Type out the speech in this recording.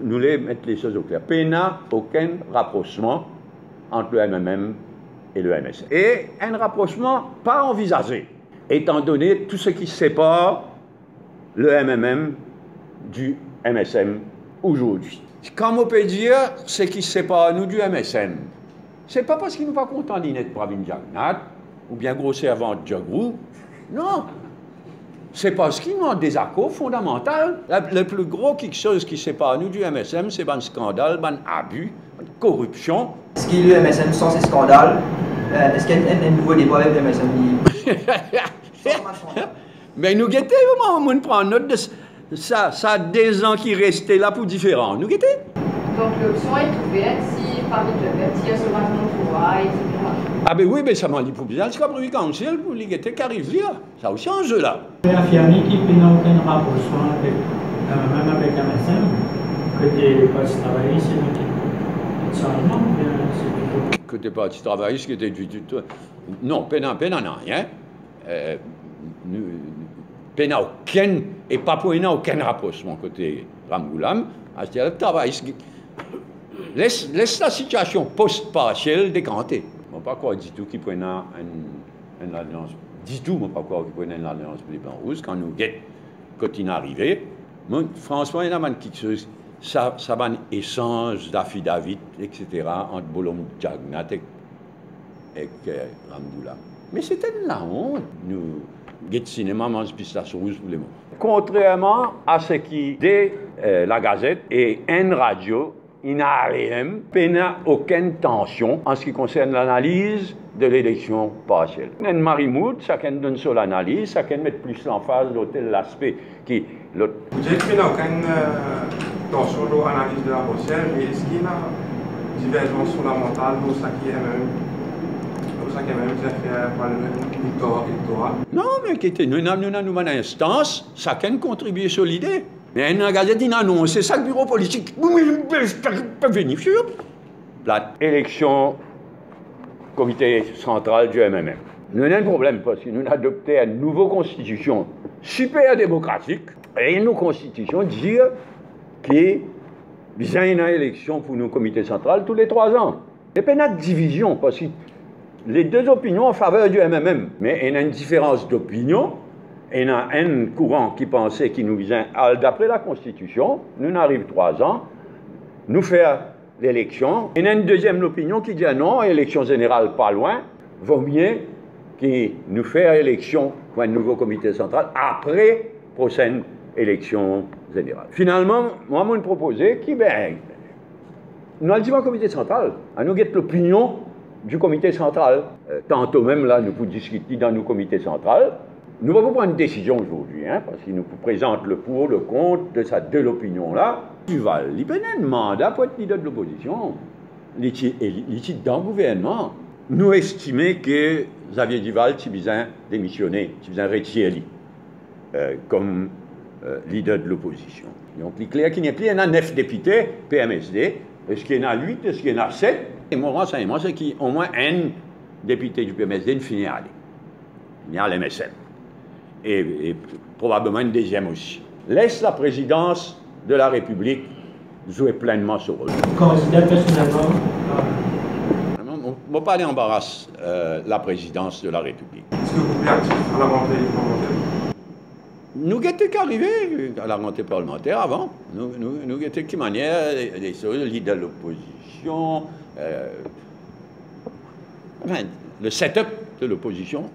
nous les mettre les choses au clair. Il n'y a aucun rapprochement entre le MMM et le MSM. Et un rapprochement pas envisagé, étant donné tout ce qui sépare le MMM du MSM aujourd'hui. Comme on peut dire, ce qui sépare nous du MSM, c'est pas parce qu'ils nous pas contents d'Inette Pravin Jagannath ou bien gros servant de Jagru, non. C'est parce qu'ils ont un désaccord fondamental. Le plus gros quelque chose qui sépare nous du MSM, c'est un scandale, un abus, une corruption. Est-ce qu'il y a le MSM sans ces scandales? Est-ce qu'il y a un nouveau débat avec le MSM? Mais nous guettons, on prend note de ça. Ça a des ans qui restaient là pour différents. Nous guettons. Donc l'option est ouverte si parmi de tiers sur un droit, etc. Ah ben oui, mais ça m'a dit pour bien, c'est comme le council pour les guetter qui arrivent là. Ça aussi en jeu là. Il a affirmé qu'il n'y a aucun rapprochement avec, même avec MSM, côté des partis travaillistes, c'est un changement ou bien c'est toujours... Côté partis travaillistes, qui était du tout. Non, peine en rien. Peine aucun, et pas pour aucun rapprochement côté Ramgoulam. C'est-à-dire le travail. Laisse la situation post-partielle décanter. Je ne sais pas quoi du tout qui prenne une alliance. Du tout, je ne sais pas quoi qui prenne une alliance pour les Blancs Rouges quand nous guettons quand il est arrivé. Franchement, il y a quelque chose. Ça va un échange d'affidavit, etc., entre Bolom Jagannath et Ramgoulam. Mais c'était la honte. Nous, guettons cinéma, mange pistache rouge pour les mots. Contrairement à ce qui dit la Gazette et une radio, il n'y a rien, il n'y a aucune tension en ce qui concerne l'analyse de l'élection partielle. Un marimoud, chacun donne son analyse, chacun met plus l'emphase sur l'aspect qui... Vous dites qu'il n'y a aucune tension dans l'analyse de la partielle, mais est-ce qu'il y a une divergence fondamentale dans ce qui est même non, mais nous avons une instance, chacun contribue sur l'idée. Mais la Gazette dit non, c'est ça le bureau politique. Peut venir sur la élection comité central du MMM. Nous avons un problème parce que nous avons adopté une nouvelle constitution super démocratique et une constitution dit qu'il y a une élection pour nos comités centrales tous les 3 ans. Il n'y a pas de division parce que les deux opinions en faveur du MMM, mais il y a une différence d'opinion. Il y a un courant qui pensait qu'il nous visait, d'après la Constitution, nous arrivons 3 ans, nous faire l'élection. Il y a une deuxième opinion qui dit non, élection générale pas loin, vaut mieux qu'il nous faire élection pour un nouveau comité central après prochaine élection générale. Finalement, moi, je proposé que, nous allons au comité central, à nous guetter l'opinion du comité central. Tantôt même, là, nous pouvons discuter dans nos comités centrales. Nous allons prendre une décision aujourd'hui, parce qu'il nous présente le pour, le contre de l'opinion-là. Duval, il a un mandat pour être leader de l'opposition. Il est dans le gouvernement. Nous estimons que Xavier Duval, il besoin démissionner, il besoin retirer comme leader de l'opposition. Donc, il est clair qu'il n'y a plus 9 députés PMSD. Est-ce qu'il y en a 8? Est-ce qu'il y en a 7? Et mon renseignement, c'est qu'au moins un député du PMSD ne finit à aller. Il y a l'MSM. Et probablement une deuxième aussi. Laisse la présidence de la République jouer pleinement ce rôle. Considère personnellement... On ne va pas aller embarrasser la présidence de la République. Est-ce que vous pouvez actif à la rentrée parlementaire? Nous n'étions qu'arrivés à la rentrée parlementaire avant. Nous étions qui manière les choses, leader de l'opposition, le setup de l'opposition.